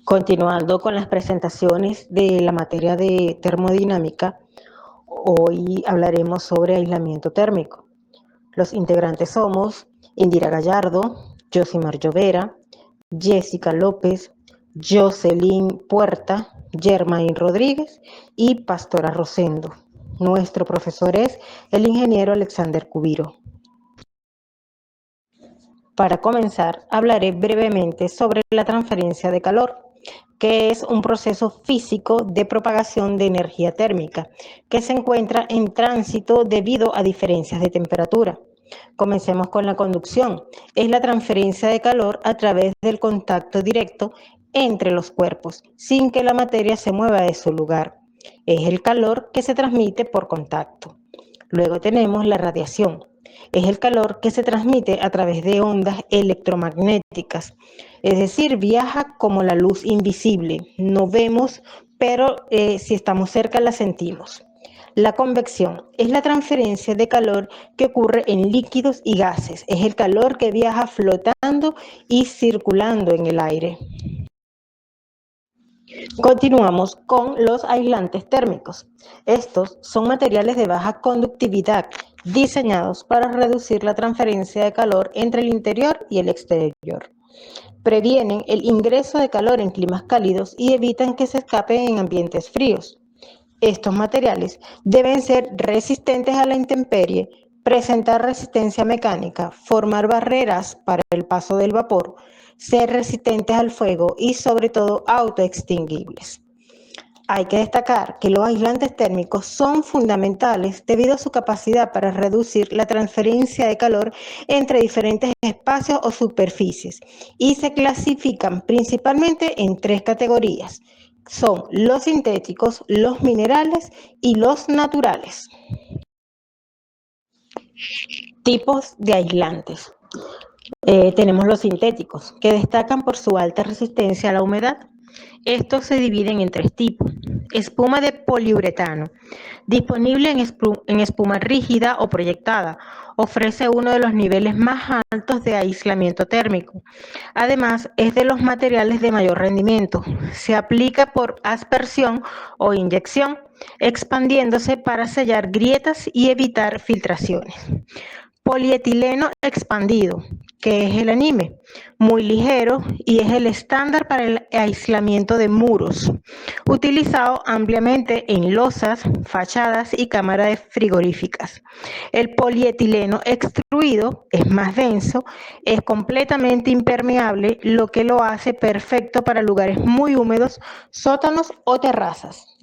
Continuando con las presentaciones de la materia de termodinámica, hoy hablaremos sobre aislamiento térmico. Los integrantes somos Indira Gallardo, Josimar Llovera, Jessica López, Jocelyn Puerta, Germain Rodríguez y Pastora Rosendo. Nuestro profesor es el ingeniero Alexander Cubiro. Para comenzar, hablaré brevemente sobre la transferencia de calor, que es un proceso físico de propagación de energía térmica, que se encuentra en tránsito debido a diferencias de temperatura. Comencemos con la conducción. Es la transferencia de calor a través del contacto directo entre los cuerpos, sin que la materia se mueva de su lugar. Es el calor que se transmite por contacto. Luego tenemos la radiación. Es el calor que se transmite a través de ondas electromagnéticas, es decir, viaja como la luz invisible. No vemos, pero si estamos cerca la sentimos. La convección es la transferencia de calor que ocurre en líquidos y gases. Es el calor que viaja flotando y circulando en el aire. Continuamos con los aislantes térmicos. Estos son materiales de baja conductividad diseñados para reducir la transferencia de calor entre el interior y el exterior. Previenen el ingreso de calor en climas cálidos y evitan que se escape en ambientes fríos. Estos materiales deben ser resistentes a la intemperie, presentar resistencia mecánica, formar barreras para el paso del vapor, ser resistentes al fuego y sobre todo autoextinguibles. Hay que destacar que los aislantes térmicos son fundamentales debido a su capacidad para reducir la transferencia de calor entre diferentes espacios o superficies y se clasifican principalmente en tres categorías. Son los sintéticos, los minerales y los naturales. Tipos de aislantes. Tenemos los sintéticos, que destacan por su alta resistencia a la humedad. Estos se dividen en tres tipos. Espuma de poliuretano, disponible en espuma rígida o proyectada, ofrece uno de los niveles más altos de aislamiento térmico. Además, es de los materiales de mayor rendimiento. Se aplica por aspersión o inyección, expandiéndose para sellar grietas y evitar filtraciones. Polietileno expandido, que es el anime, muy ligero y es el estándar para el aislamiento de muros, utilizado ampliamente en losas, fachadas y cámaras frigoríficas. El polietileno extruido es más denso, es completamente impermeable, lo que lo hace perfecto para lugares muy húmedos, sótanos o terrazas.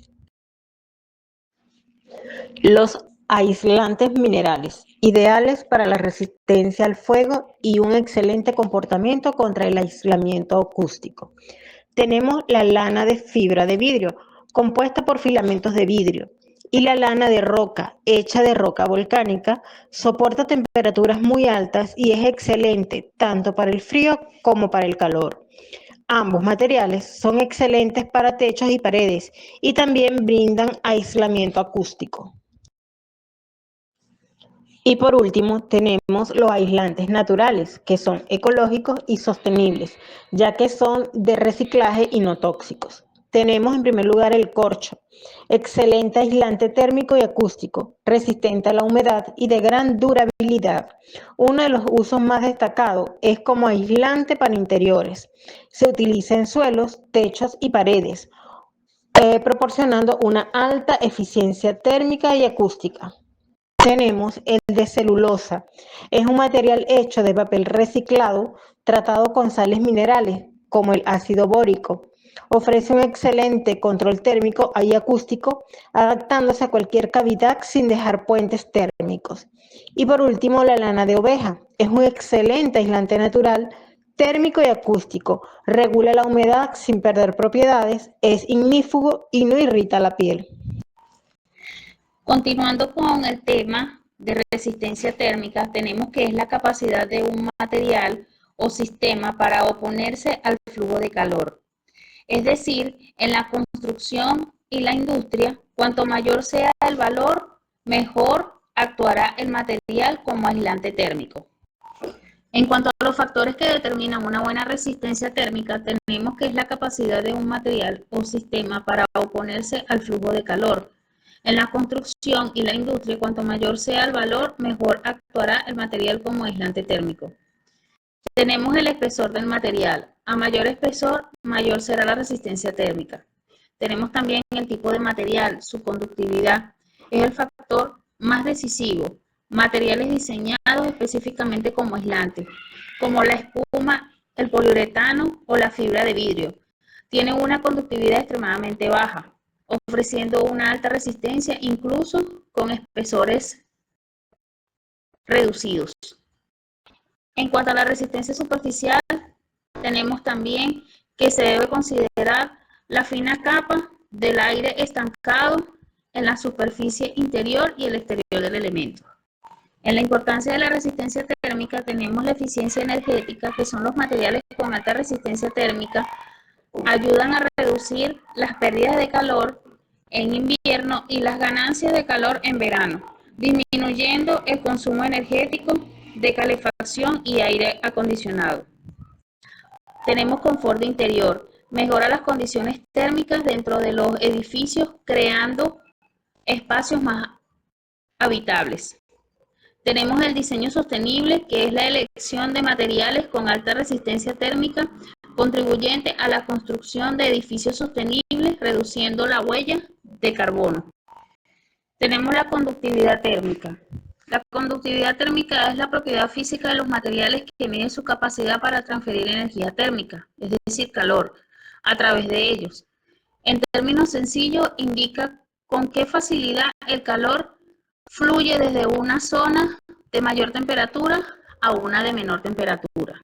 Los aislantes minerales, ideales para la resistencia al fuego y un excelente comportamiento contra el aislamiento acústico. Tenemos la lana de fibra de vidrio, compuesta por filamentos de vidrio, y la lana de roca, hecha de roca volcánica, soporta temperaturas muy altas y es excelente tanto para el frío como para el calor. Ambos materiales son excelentes para techos y paredes y también brindan aislamiento acústico. Y por último, tenemos los aislantes naturales, que son ecológicos y sostenibles, ya que son de reciclaje y no tóxicos. Tenemos en primer lugar el corcho, excelente aislante térmico y acústico, resistente a la humedad y de gran durabilidad. Uno de los usos más destacados es como aislante para interiores. Se utiliza en suelos, techos y paredes, proporcionando una alta eficiencia térmica y acústica. Tenemos el de celulosa. Es un material hecho de papel reciclado tratado con sales minerales, como el ácido bórico. Ofrece un excelente control térmico y acústico, adaptándose a cualquier cavidad sin dejar puentes térmicos. Y por último, la lana de oveja. Es un excelente aislante natural, térmico y acústico. Regula la humedad sin perder propiedades, es ignífugo y no irrita la piel. Continuando con el tema de resistencia térmica, tenemos que es la capacidad de un material o sistema para oponerse al flujo de calor. Es decir, en la construcción y la industria, cuanto mayor sea el valor, mejor actuará el material como aislante térmico. En cuanto a los factores que determinan una buena resistencia térmica, tenemos que es la capacidad de un material o sistema para oponerse al flujo de calor. En la construcción y la industria, cuanto mayor sea el valor, mejor actuará el material como aislante térmico. Tenemos el espesor del material. A mayor espesor, mayor será la resistencia térmica. Tenemos también el tipo de material, su conductividad. Es el factor más decisivo. Materiales diseñados específicamente como aislantes, como la espuma, el poliuretano o la fibra de vidrio. Tienen una conductividad extremadamente baja, ofreciendo una alta resistencia incluso con espesores reducidos. En cuanto a la resistencia superficial, tenemos también que se debe considerar la fina capa del aire estancado en la superficie interior y el exterior del elemento. En la importancia de la resistencia térmica tenemos la eficiencia energética, que son los materiales con alta resistencia térmica, ayudan a reducir las pérdidas de calor en invierno y las ganancias de calor en verano, disminuyendo el consumo energético de calefacción y aire acondicionado. Tenemos confort de interior, mejora las condiciones térmicas dentro de los edificios, creando espacios más habitables. Tenemos el diseño sostenible, que es la elección de materiales con alta resistencia térmica, contribuyente a la construcción de edificios sostenibles, reduciendo la huella de carbono. Tenemos la conductividad térmica. La conductividad térmica es la propiedad física de los materiales que mide su capacidad para transferir energía térmica, es decir, calor, a través de ellos. En términos sencillos, indica con qué facilidad el calor fluye desde una zona de mayor temperatura a una de menor temperatura.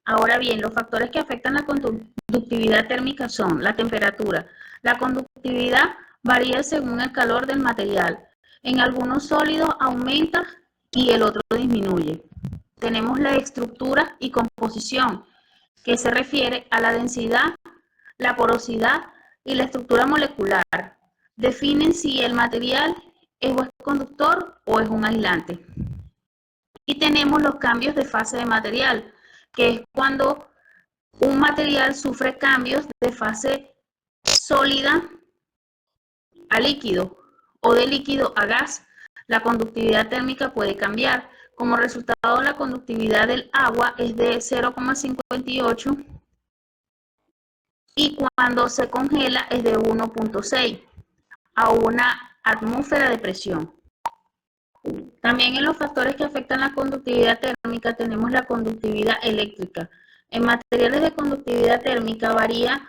Ahora bien, los factores que afectan la conductividad térmica son la temperatura. La conductividad varía según el calor del material. En algunos sólidos aumenta y el otro disminuye. Tenemos la estructura y composición, que se refiere a la densidad, la porosidad y la estructura molecular. Definen si el material es un conductor o es un aislante. Y tenemos los cambios de fase de material, que es cuando un material sufre cambios de fase sólida a líquido o de líquido a gas. La conductividad térmica puede cambiar. Como resultado, la conductividad del agua es de 0,58 y cuando se congela es de 1,6 a una atmósfera de presión. También en los factores que afectan la conductividad térmica tenemos la conductividad eléctrica. En materiales de conductividad térmica varía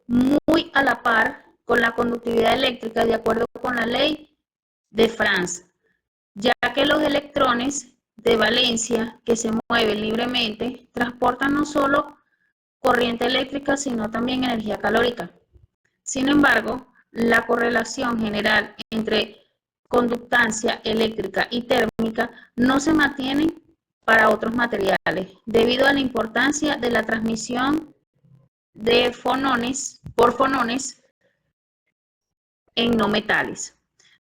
muy a la par con la conductividad eléctrica de acuerdo con la ley de France, ya que los electrones de valencia que se mueven libremente transportan no solo corriente eléctrica sino también energía calórica. Sin embargo, la correlación general entre conductancia eléctrica y térmica no se mantiene para otros materiales, debido a la importancia de la transmisión de fonones por fonones en no metales.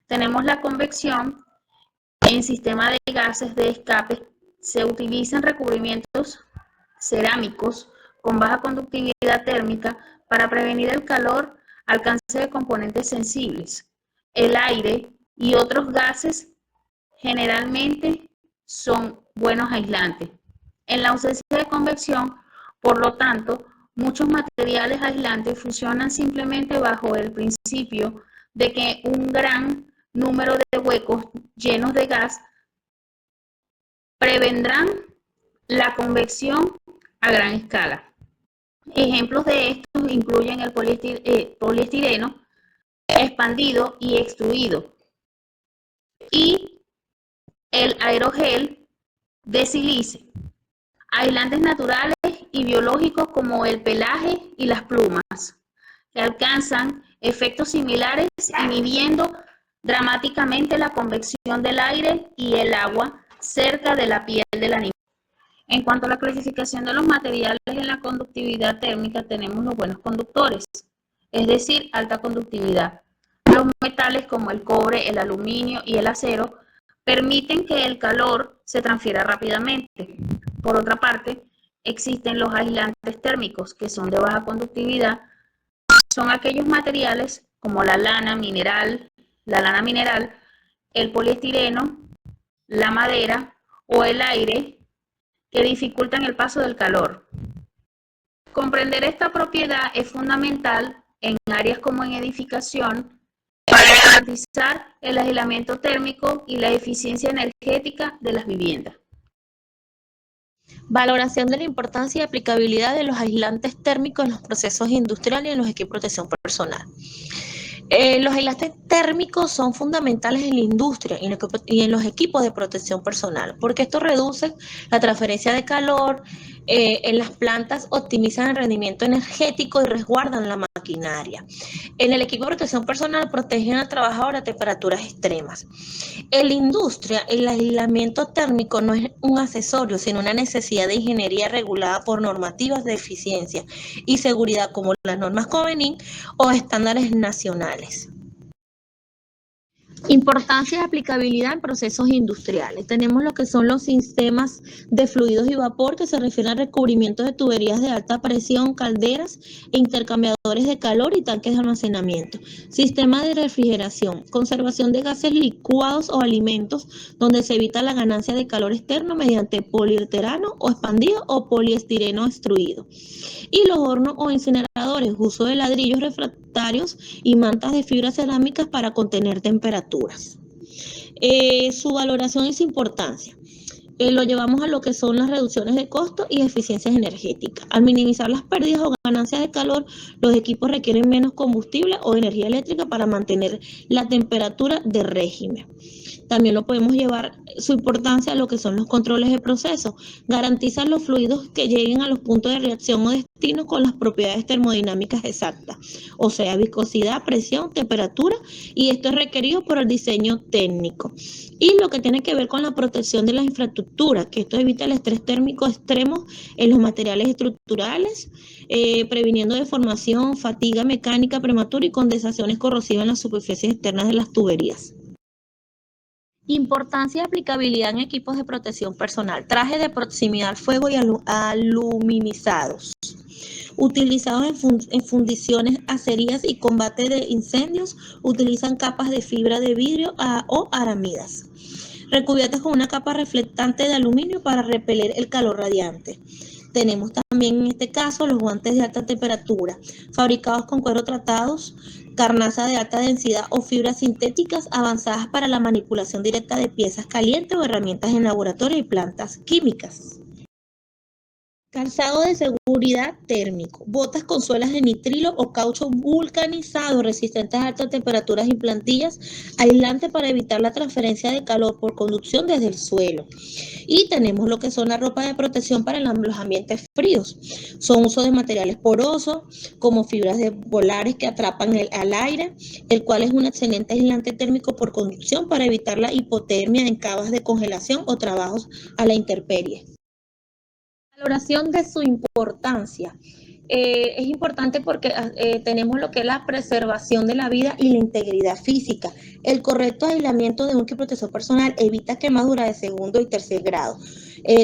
Tenemos la convección en sistema de gases de escape. Se utilizan recubrimientos cerámicos con baja conductividad térmica para prevenir el calor alcance de componentes sensibles. El aire y otros gases generalmente son buenos aislantes. En la ausencia de convección, por lo tanto, muchos materiales aislantes funcionan simplemente bajo el principio de que un gran número de huecos llenos de gas prevendrán la convección a gran escala. Ejemplos de estos incluyen el poliestireno expandido y extruido y el aerogel de sílice. Aislantes naturales y biológicos como el pelaje y las plumas, que alcanzan efectos similares inhibiendo dramáticamente la convección del aire y el agua cerca de la piel del animal. En cuanto a la clasificación de los materiales en la conductividad térmica, tenemos los buenos conductores, es decir, alta conductividad. Los metales como el cobre, el aluminio y el acero permiten que el calor se transfiera rápidamente. Por otra parte, existen los aislantes térmicos que son de baja conductividad. Son aquellos materiales como la lana mineral, el poliestireno, la madera o el aire que dificultan el paso del calor. Comprender esta propiedad es fundamental en áreas como en edificación para garantizar el aislamiento térmico y la eficiencia energética de las viviendas. Valoración de la importancia y aplicabilidad de los aislantes térmicos en los procesos industriales y en los equipos de protección personal. Los aislantes térmicos son fundamentales en la industria y en los equipos de protección personal, porque esto reduce la transferencia de calor, en las plantas optimizan el rendimiento energético y resguardan la maquinaria. En el equipo de protección personal protegen al trabajador a temperaturas extremas. En la industria, el aislamiento térmico no es un accesorio, sino una necesidad de ingeniería regulada por normativas de eficiencia y seguridad como las normas COVENIN o estándares nacionales. Importancia y aplicabilidad en procesos industriales. Tenemos lo que son los sistemas de fluidos y vapor, que se refieren al recubrimiento de tuberías de alta presión, calderas e intercambiadores de calor y tanques de almacenamiento. Sistema de refrigeración, conservación de gases licuados o alimentos, donde se evita la ganancia de calor externo mediante poliuretano o expandido o poliestireno extruido. Y los hornos o incineradores, uso de ladrillos refractarios y mantas de fibras cerámicas para contener temperaturas. Su valoración y su importancia. Lo llevamos a lo que son las reducciones de costos y eficiencias energéticas. Al minimizar las pérdidas o ganancias de calor, los equipos requieren menos combustible o energía eléctrica para mantener la temperatura de régimen. También lo podemos llevar su importancia a lo que son los controles de proceso. Garantizan los fluidos que lleguen a los puntos de reacción o destino con las propiedades termodinámicas exactas, o sea, viscosidad, presión, temperatura, y esto es requerido por el diseño técnico. Y lo que tiene que ver con la protección de las infraestructuras, que esto evita el estrés térmico extremo en los materiales estructurales, previniendo deformación, fatiga mecánica prematura y condensaciones corrosivas en las superficies externas de las tuberías. Importancia y aplicabilidad en equipos de protección personal. Trajes de proximidad al fuego y aluminizados. Utilizados en fundiciones, acerías y combate de incendios, utilizan capas de fibra de vidrio o aramidas, recubiertas con una capa reflectante de aluminio para repeler el calor radiante. Tenemos también en este caso los guantes de alta temperatura, fabricados con cuero tratados, carnaza de alta densidad o fibras sintéticas avanzadas para la manipulación directa de piezas calientes o herramientas en laboratorio y plantas químicas. Calzado de seguridad térmico, botas con suelas de nitrilo o caucho vulcanizado resistentes a altas temperaturas y plantillas aislantes para evitar la transferencia de calor por conducción desde el suelo. Y tenemos lo que son la ropa de protección para los ambientes fríos. Son uso de materiales porosos como fibras de polares que atrapan al aire, el cual es un excelente aislante térmico por conducción para evitar la hipotermia en cavas de congelación o trabajos a la intemperie. Valoración de su importancia. Es importante porque tenemos lo que es la preservación de la vida y la integridad física. El correcto aislamiento de un equipo de protección personal evita quemaduras de segundo y tercer grado.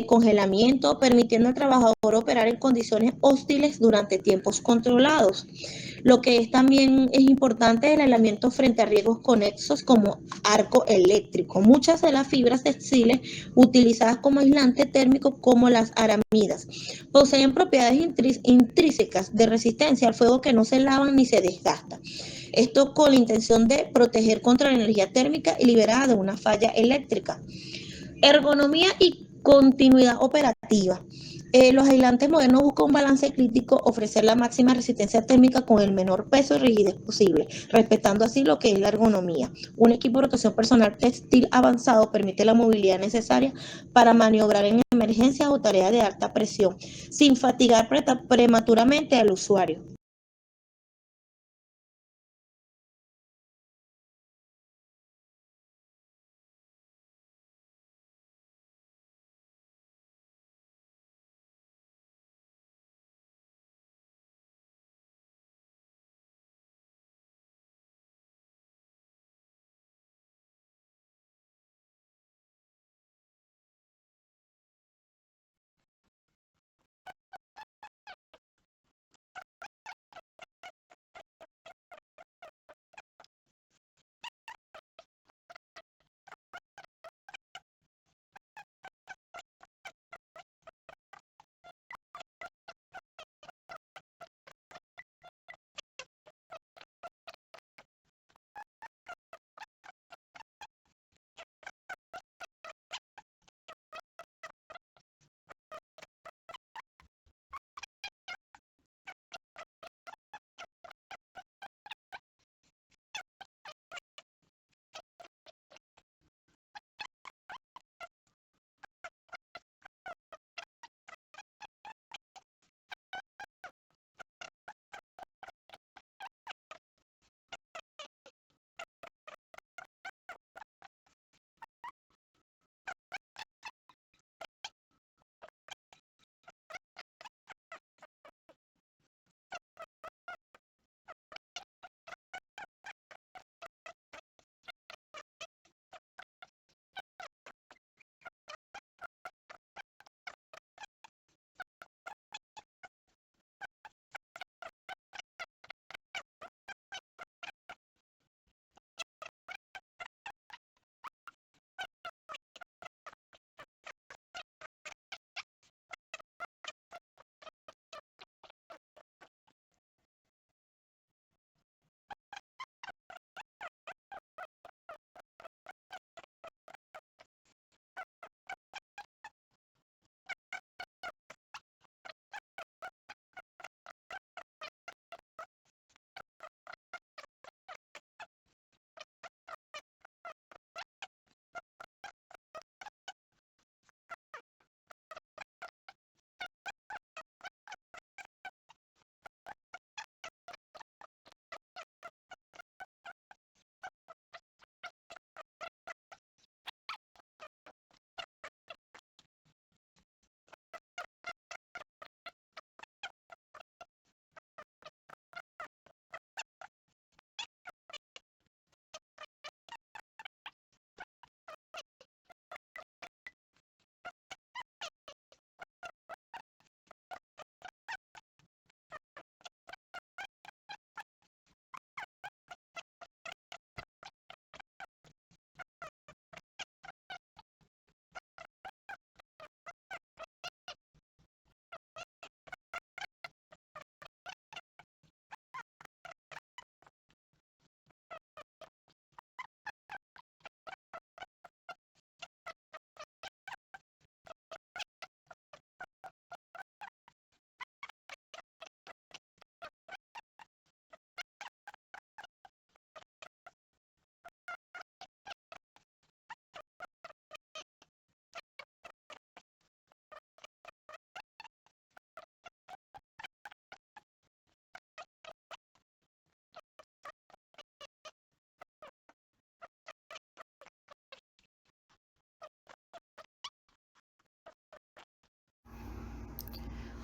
Congelamiento, permitiendo al trabajador operar en condiciones hostiles durante tiempos controlados. Lo que es también es importante el aislamiento frente a riesgos conexos como arco eléctrico. Muchas de las fibras textiles utilizadas como aislante térmico, como las aramidas, poseen propiedades intrínsecas de resistencia al fuego que no se lavan ni se desgastan. Esto con la intención de proteger contra la energía térmica y liberada de una falla eléctrica. Ergonomía y continuidad operativa. Los aislantes modernos buscan un balance crítico, ofrecer la máxima resistencia térmica con el menor peso y rigidez posible, respetando así lo que es la ergonomía. Un equipo de protección personal textil avanzado permite la movilidad necesaria para maniobrar en emergencias o tareas de alta presión, sin fatigar prematuramente al usuario.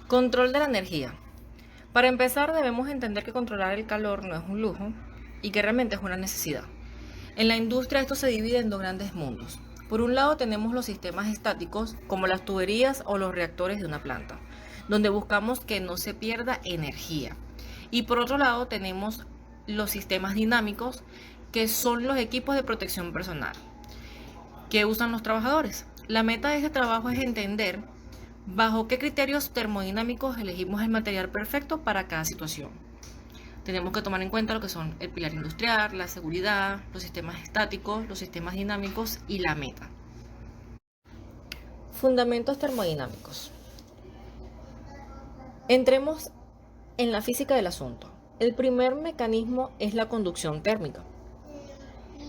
Control de la energía. Para empezar, debemos entender que controlar el calor no es un lujo y que realmente es una necesidad. En la industria esto se divide en dos grandes mundos. Por un lado tenemos los sistemas estáticos, como las tuberías o los reactores de una planta, donde buscamos que no se pierda energía. Y por otro lado tenemos los sistemas dinámicos, que son los equipos de protección personal que usan los trabajadores. La meta de este trabajo es entender bajo qué criterios termodinámicos elegimos el material perfecto para cada situación. Tenemos que tomar en cuenta lo que son el pilar industrial, la seguridad, los sistemas estáticos, los sistemas dinámicos y la meta. Fundamentos termodinámicos. Entremos en la física del asunto. El primer mecanismo es la conducción térmica,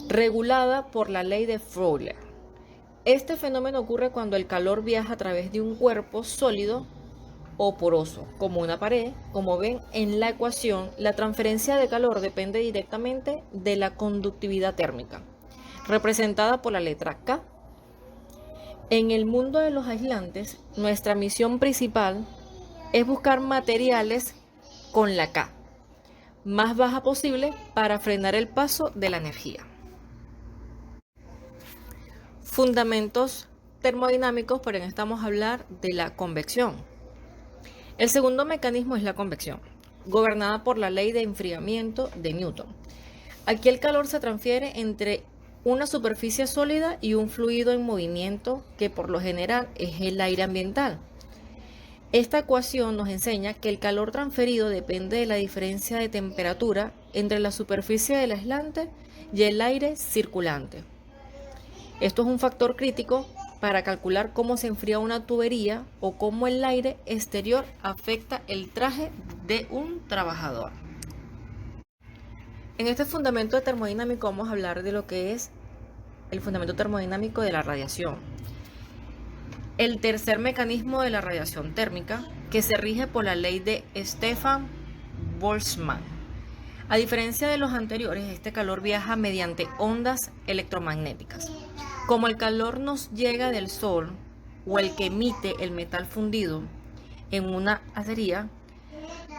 regulada por la ley de Fowler. Este fenómeno ocurre cuando el calor viaja a través de un cuerpo sólido o poroso, como una pared. Como ven en la ecuación, la transferencia de calor depende directamente de la conductividad térmica, representada por la letra K. En el mundo de los aislantes, nuestra misión principal es buscar materiales con la K más baja posible para frenar el paso de la energía. Fundamentos termodinámicos, pero en esta vamos a hablar de la convección. El segundo mecanismo es la convección, gobernada por la ley de enfriamiento de Newton. Aquí el calor se transfiere entre una superficie sólida y un fluido en movimiento, que por lo general es el aire ambiental. Esta ecuación nos enseña que el calor transferido depende de la diferencia de temperatura entre la superficie del aislante y el aire circulante. Esto es un factor crítico para calcular cómo se enfría una tubería o cómo el aire exterior afecta el traje de un trabajador. En este fundamento termodinámico vamos a hablar de lo que es el fundamento termodinámico de la radiación. El tercer mecanismo de la radiación térmica, que se rige por la ley de Stefan Boltzmann. A diferencia de los anteriores, este calor viaja mediante ondas electromagnéticas. Como el calor nos llega del sol o el que emite el metal fundido en una acería,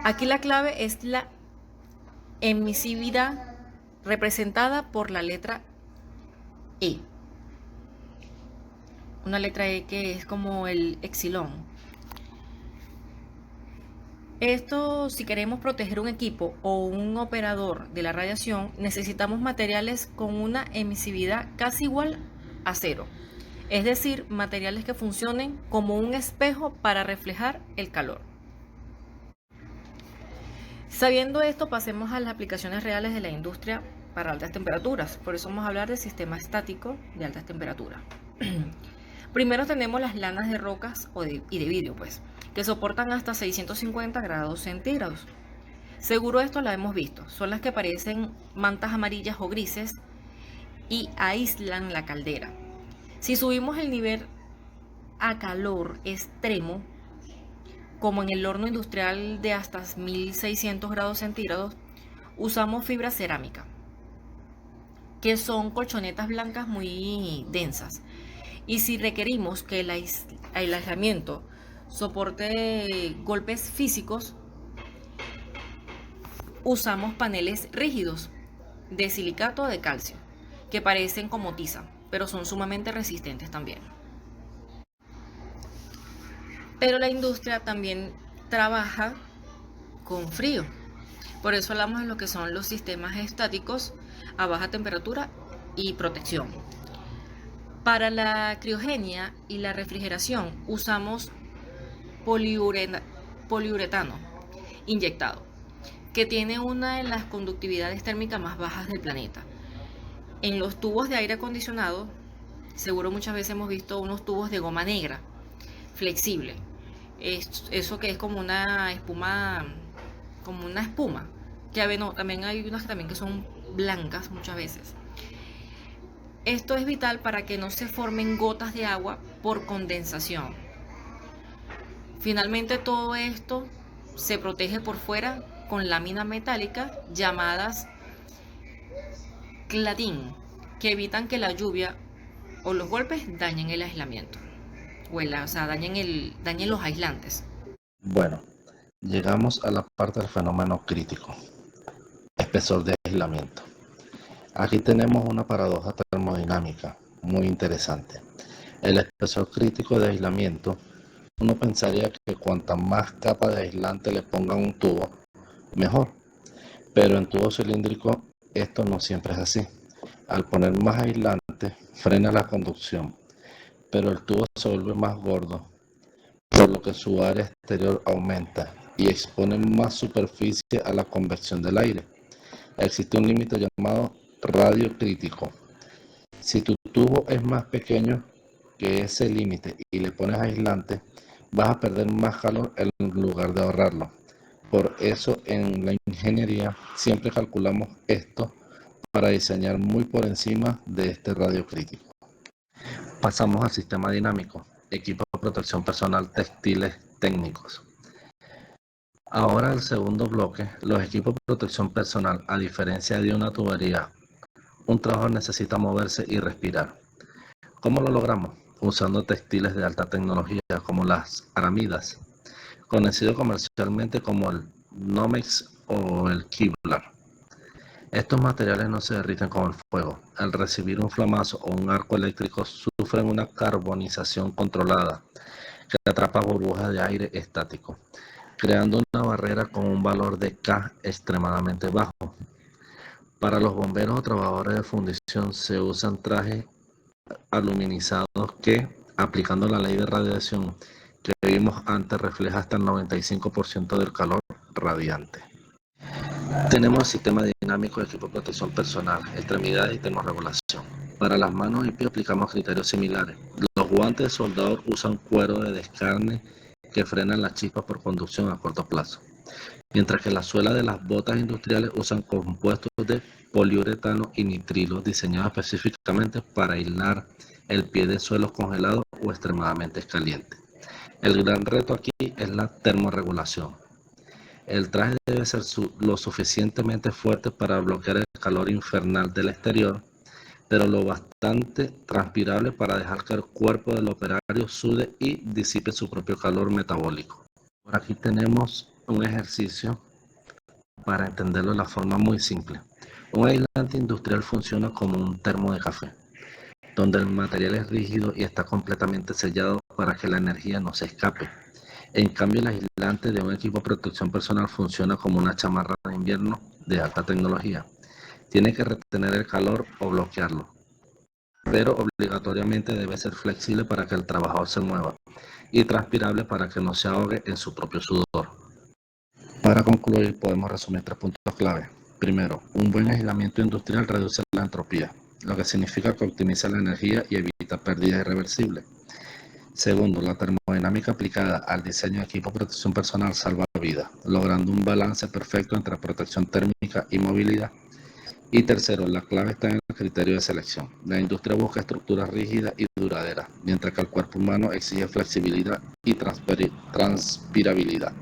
aquí la clave es la emisividad, representada por la letra E. Una letra E que es como el epsilon. Esto, si queremos proteger un equipo o un operador de la radiación, necesitamos materiales con una emisividad casi igual a cero, es decir, materiales que funcionen como un espejo para reflejar el calor. Sabiendo esto, pasemos a las aplicaciones reales de la industria para altas temperaturas. Por eso vamos a hablar del sistema estático de altas temperaturas. Primero tenemos las lanas de rocas y de vidrio, que soportan hasta 650 grados centígrados. Seguro esto la hemos visto. Son las que parecen mantas amarillas o grises y aíslan la caldera. Si subimos el nivel a calor extremo, como en el horno industrial de hasta 1600 grados centígrados, usamos fibra cerámica, que son colchonetas blancas muy densas. Y si requerimos que el aislamiento soporte golpes físicos, usamos paneles rígidos de silicato de calcio, que parecen como tiza, pero son sumamente resistentes también. Pero la industria también trabaja con frío. Por eso hablamos de lo que son los sistemas estáticos a baja temperatura y protección. Para la criogenia y la refrigeración usamos poliuretano inyectado, que tiene una de las conductividades térmicas más bajas del planeta. En los tubos de aire acondicionado, seguro muchas veces hemos visto unos tubos de goma negra, flexible. Eso que es como una espuma, que también hay unas que son blancas muchas veces. Esto es vital para que no se formen gotas de agua por condensación. Finalmente, todo esto se protege por fuera con láminas metálicas llamadas cladding, que evitan que la lluvia o los golpes dañen el aislamiento, dañen los aislantes. Bueno, llegamos a la parte del fenómeno crítico, espesor de aislamiento. Aquí tenemos una paradoja termodinámica muy interesante. El espesor crítico de aislamiento, uno pensaría que cuanta más capa de aislante le pongan un tubo, mejor. Pero en tubo cilíndrico esto no siempre es así. Al poner más aislante, frena la conducción, pero el tubo se vuelve más gordo, por lo que su área exterior aumenta y expone más superficie a la convección del aire. Existe un límite llamado radio crítico. Si tu tubo es más pequeño que ese límite y le pones aislante, vas a perder más calor en lugar de ahorrarlo. Por eso en la ingeniería siempre calculamos esto para diseñar muy por encima de este radio crítico. Pasamos al sistema dinámico, equipos de protección personal textiles técnicos. Ahora el segundo bloque, los equipos de protección personal, a diferencia de una tubería, un trabajador necesita moverse y respirar. ¿Cómo lo logramos? Usando textiles de alta tecnología como las aramidas, conocido comercialmente como el Nomex o el Kevlar. Estos materiales no se derriten con el fuego. Al recibir un flamazo o un arco eléctrico sufren una carbonización controlada que atrapa burbujas de aire estático, creando una barrera con un valor de K extremadamente bajo. Para los bomberos o trabajadores de fundición se usan trajes aluminizados que, aplicando la ley de radiación que vimos antes, refleja hasta el 95% del calor radiante. Tenemos el sistema dinámico de equipo de protección personal, extremidades y termorregulación. Para las manos y pies aplicamos criterios similares. Los guantes de soldador usan cuero de descarne que frenan las chispas por conducción a corto plazo, mientras que la suela de las botas industriales usan compuestos de poliuretano y nitrilo diseñados específicamente para aislar el pie de suelos congelados o extremadamente calientes. El gran reto aquí es la termorregulación. El traje debe ser lo suficientemente fuerte para bloquear el calor infernal del exterior, pero lo bastante transpirable para dejar que el cuerpo del operario sude y disipe su propio calor metabólico. Por aquí tenemos un ejercicio para entenderlo de la forma muy simple. Un aislante industrial funciona como un termo de café, donde el material es rígido y está completamente sellado para que la energía no se escape. En cambio, el aislante de un equipo de protección personal funciona como una chamarra de invierno de alta tecnología. Tiene que retener el calor o bloquearlo, pero obligatoriamente debe ser flexible para que el trabajador se mueva y transpirable para que no se ahogue en su propio sudor. Para concluir, podemos resumir 3 puntos clave. Primero, un buen aislamiento industrial reduce la entropía, lo que significa que optimiza la energía y evita pérdidas irreversibles. Segundo, la termodinámica aplicada al diseño de equipo de protección personal salva vidas, logrando un balance perfecto entre protección térmica y movilidad. Y tercero, la clave está en el criterio de selección. La industria busca estructuras rígidas y duraderas, mientras que el cuerpo humano exige flexibilidad y transpirabilidad.